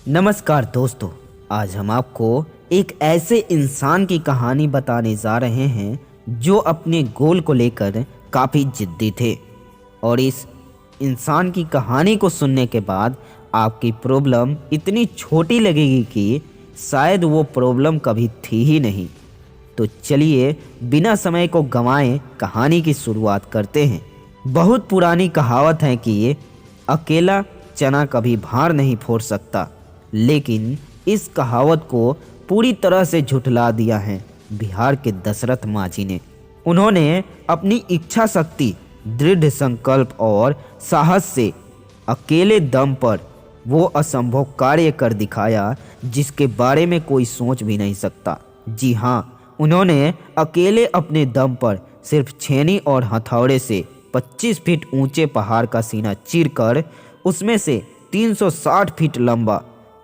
नमस्कार दोस्तों। आज हम आपको एक ऐसे इंसान की कहानी बताने जा रहे हैं जो अपने गोल को लेकर काफ़ी जिद्दी थे। और इस इंसान की कहानी को सुनने के बाद आपकी प्रॉब्लम इतनी छोटी लगेगी कि शायद वो प्रॉब्लम कभी थी ही नहीं। तो चलिए बिना समय को गंवाए कहानी की शुरुआत करते हैं। बहुत पुरानी कहावत है कि अकेला चना कभी भार नहीं फोड़ सकता, लेकिन इस कहावत को पूरी तरह से झुठला दिया है बिहार के दशरथ मांझी ने। उन्होंने अपनी इच्छा शक्ति, दृढ़ संकल्प और साहस से अकेले दम पर वो असंभव कार्य कर दिखाया जिसके बारे में कोई सोच भी नहीं सकता। जी हाँ, उन्होंने अकेले अपने दम पर सिर्फ छेनी और हथौड़े से 25 फीट ऊंचे पहाड़ का सीना चीरकर उसमें से 360 फीट लंबा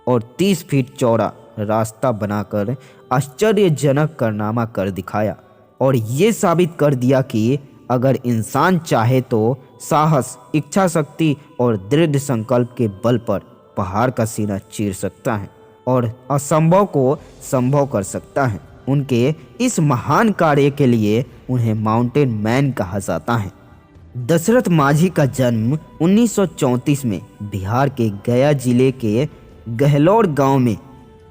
और 30 फीट चौड़ा रास्ता बनाकर आश्चर्यजनक कारनामा कर दिखाया और ये साबित कर दिया कि अगर इंसान चाहे तो साहस, इच्छा शक्ति और दृढ़ संकल्प के बल पर पहाड़ का सीना चीर सकता है और असंभव को संभव कर सकता है। उनके इस महान कार्य के लिए उन्हें माउंटेन मैन कहा जाता है। दशरथ मांझी का जन्म 1934 में बिहार के गया जिले के गहलोर गांव में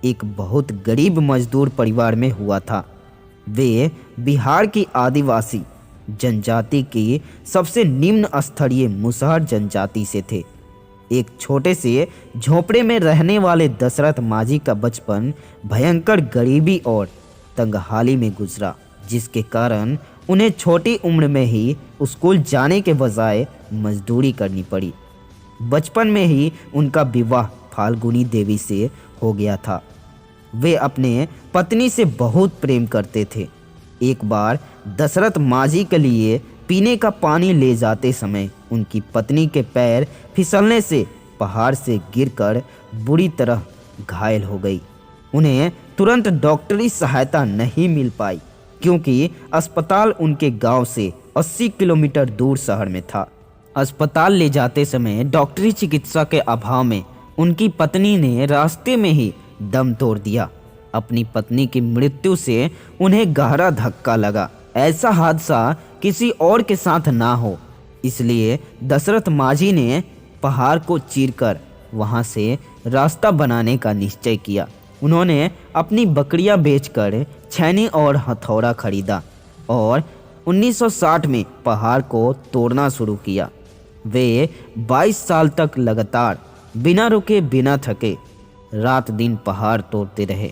एक बहुत गरीब मजदूर परिवार में हुआ था। वे बिहार की आदिवासी जनजाति की सबसे निम्न स्तरीय मुसहर जनजाति से थे। एक छोटे से झोपड़े में रहने वाले दशरथ मांझी का बचपन भयंकर गरीबी और तंगहाली में गुजरा, जिसके कारण उन्हें छोटी उम्र में ही स्कूल जाने के बजाय मजदूरी करनी पड़ी। बचपन में ही उनका विवाह फाल्गुनी देवी से हो गया था। वे अपने पत्नी से बहुत प्रेम करते थे। एक बार दशरथ मांझी के लिए पीने का पानी ले जाते समय उनकी पत्नी के पैर फिसलने से पहाड़ से गिरकर बुरी तरह घायल हो गई। उन्हें तुरंत डॉक्टरी सहायता नहीं मिल पाई क्योंकि अस्पताल उनके गांव से 80 किलोमीटर दूर शहर में था। अस्पताल ले जाते समय डॉक्टरी चिकित्सा के अभाव में उनकी पत्नी ने रास्ते में ही दम तोड़ दिया। अपनी पत्नी की मृत्यु से उन्हें गहरा धक्का लगा। ऐसा हादसा किसी और के साथ ना हो, इसलिए दशरथ मांझी ने पहाड़ को चीरकर वहां से रास्ता बनाने का निश्चय किया। उन्होंने अपनी बकरियां बेचकर छेनी और हथौड़ा खरीदा और 1960 में पहाड़ को तोड़ना शुरू किया। वे 22 साल तक लगातार बिना रुके बिना थके रात दिन पहाड़ तोड़ते रहे।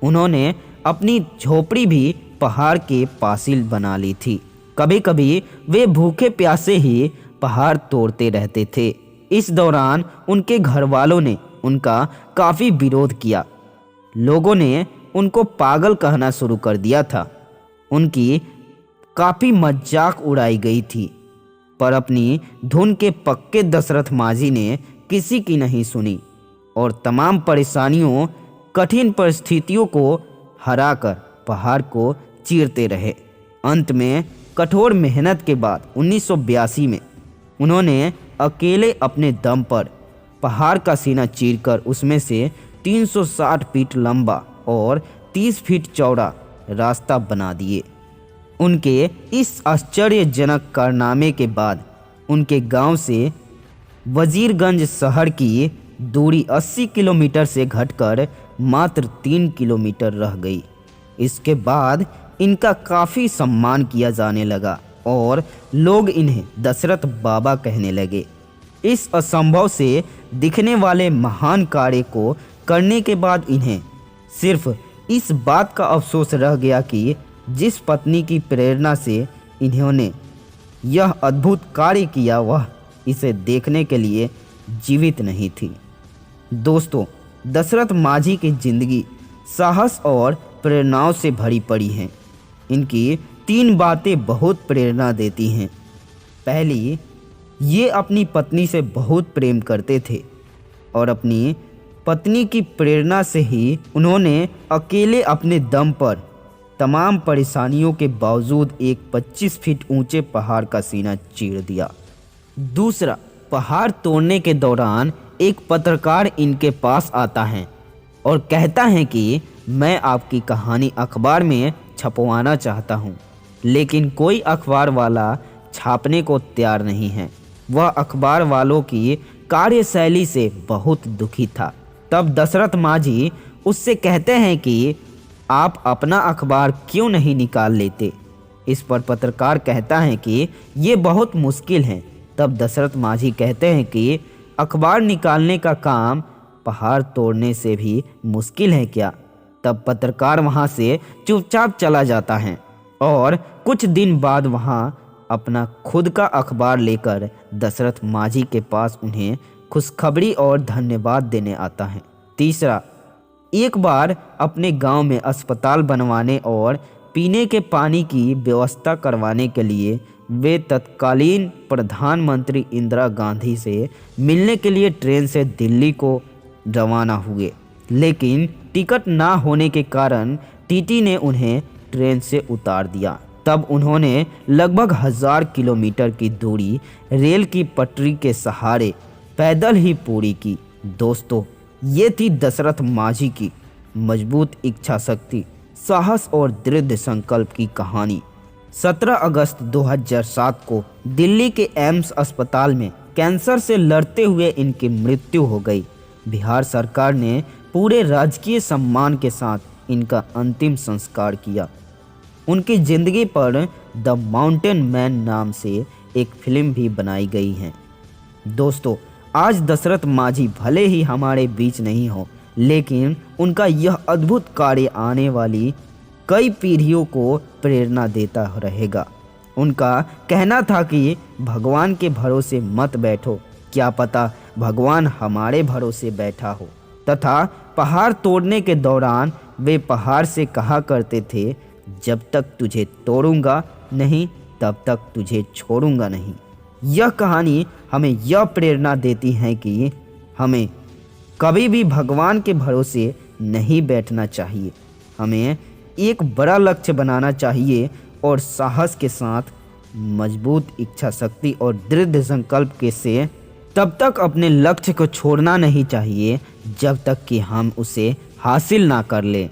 उन्होंने अपनी झोपड़ी भी पहाड़ के पासिल बना ली थी। कभी कभी वे भूखे प्यासे ही पहाड़ तोड़ते रहते थे। इस दौरान उनके घर वालों ने उनका काफ़ी विरोध किया। लोगों ने उनको पागल कहना शुरू कर दिया था। उनकी काफ़ी मजाक उड़ाई गई थी, पर अपनी धुन के पक्के दशरथ मांझी ने किसी की नहीं सुनी और तमाम परेशानियों, कठिन परिस्थितियों को हराकर पहाड़ को चीरते रहे। अंत में कठोर मेहनत के बाद 1982 में उन्होंने अकेले अपने दम पर पहाड़ का सीना चीरकर उसमें से 360 फीट लंबा और 30 फीट चौड़ा रास्ता बना दिए। उनके इस आश्चर्यजनक कारनामे के बाद उनके गांव से वजीरगंज शहर की दूरी 80 किलोमीटर से घटकर मात्र 3 किलोमीटर रह गई। इसके बाद इनका काफ़ी सम्मान किया जाने लगा और लोग इन्हें दशरथ बाबा कहने लगे। इस असंभव से दिखने वाले महान कार्य को करने के बाद इन्हें सिर्फ इस बात का अफसोस रह गया कि जिस पत्नी की प्रेरणा से इन्होंने यह अद्भुत कार्य किया वह इसे देखने के लिए जीवित नहीं थी। दोस्तों, दशरथ मांझी की जिंदगी साहस और प्रेरणाओं से भरी पड़ी है। इनकी 3 बातें बहुत प्रेरणा देती हैं। पहली, ये अपनी पत्नी से बहुत प्रेम करते थे और अपनी पत्नी की प्रेरणा से ही उन्होंने अकेले अपने दम पर तमाम परेशानियों के बावजूद एक 25 फीट ऊंचे पहाड़ का सीना चीर दिया। दूसरा, पहाड़ तोड़ने के दौरान एक पत्रकार इनके पास आता है और कहता है कि मैं आपकी कहानी अखबार में छपवाना चाहता हूँ, लेकिन कोई अखबार वाला छापने को तैयार नहीं है। वह अखबार वालों की कार्यशैली से बहुत दुखी था। तब दशरथ माझी उससे कहते हैं कि आप अपना अखबार क्यों नहीं निकाल लेते। इस पर पत्रकार कहता है कि ये बहुत मुश्किल है। तब दशरथ माझी कहते हैं कि अखबार निकालने का काम पहाड़ तोड़ने से भी मुश्किल है क्या। तब पत्रकार वहाँ से चुपचाप चला जाता है और कुछ दिन बाद वहाँ अपना खुद का अखबार लेकर दशरथ माझी के पास उन्हें खुशखबरी और धन्यवाद देने आता है। तीसरा, एक बार अपने गांव में अस्पताल बनवाने और पीने के पानी की व्यवस्था करवाने के लिए वे तत्कालीन प्रधानमंत्री इंदिरा गांधी से मिलने के लिए ट्रेन से दिल्ली को रवाना हुए, लेकिन टिकट ना होने के कारण टीटी ने उन्हें ट्रेन से उतार दिया। तब उन्होंने लगभग 1000 किलोमीटर की दूरी रेल की पटरी के सहारे पैदल ही पूरी की। दोस्तों, ये थी दशरथ माझी की मजबूत इच्छा शक्ति, साहस और दृढ़ संकल्प की कहानी। 17 अगस्त 2007 को दिल्ली के एम्स अस्पताल में कैंसर से लड़ते हुए इनकी मृत्यु हो गई। बिहार सरकार ने पूरे राजकीय सम्मान के साथ इनका अंतिम संस्कार किया। उनकी जिंदगी पर द माउंटेन मैन नाम से एक फिल्म भी बनाई गई है। दोस्तों, आज दशरथ माझी भले ही हमारे बीच नहीं हो, लेकिन उनका यह अद्भुत कार्य आने वाली कई पीढ़ियों को प्रेरणा देता रहेगा। उनका कहना था कि भगवान के भरोसे मत बैठो, क्या पता भगवान हमारे भरोसे बैठा हो। तथा पहाड़ तोड़ने के दौरान वे पहाड़ से कहा करते थे, जब तक तुझे तोड़ूंगा नहीं तब तक तुझे छोड़ूंगा नहीं। यह कहानी हमें यह प्रेरणा देती है कि हमें कभी भी भगवान के भरोसे नहीं बैठना चाहिए। हमें एक बड़ा लक्ष्य बनाना चाहिए और साहस के साथ मजबूत इच्छा शक्ति और दृढ़ संकल्प के से तब तक अपने लक्ष्य को छोड़ना नहीं चाहिए जब तक कि हम उसे हासिल ना कर लें।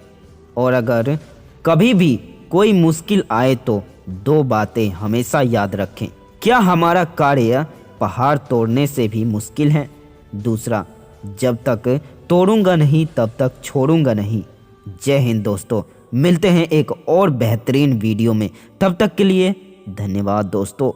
और अगर कभी भी कोई मुश्किल आए तो 2 बातें हमेशा याद रखें। क्या हमारा कार्य पहाड़ तोड़ने से भी मुश्किल है? दूसरा, जब तक तोड़ूंगा नहीं तब तक छोड़ूंगा नहीं। जय हिंद दोस्तों, मिलते हैं एक और बेहतरीन वीडियो में। तब तक के लिए धन्यवाद दोस्तों।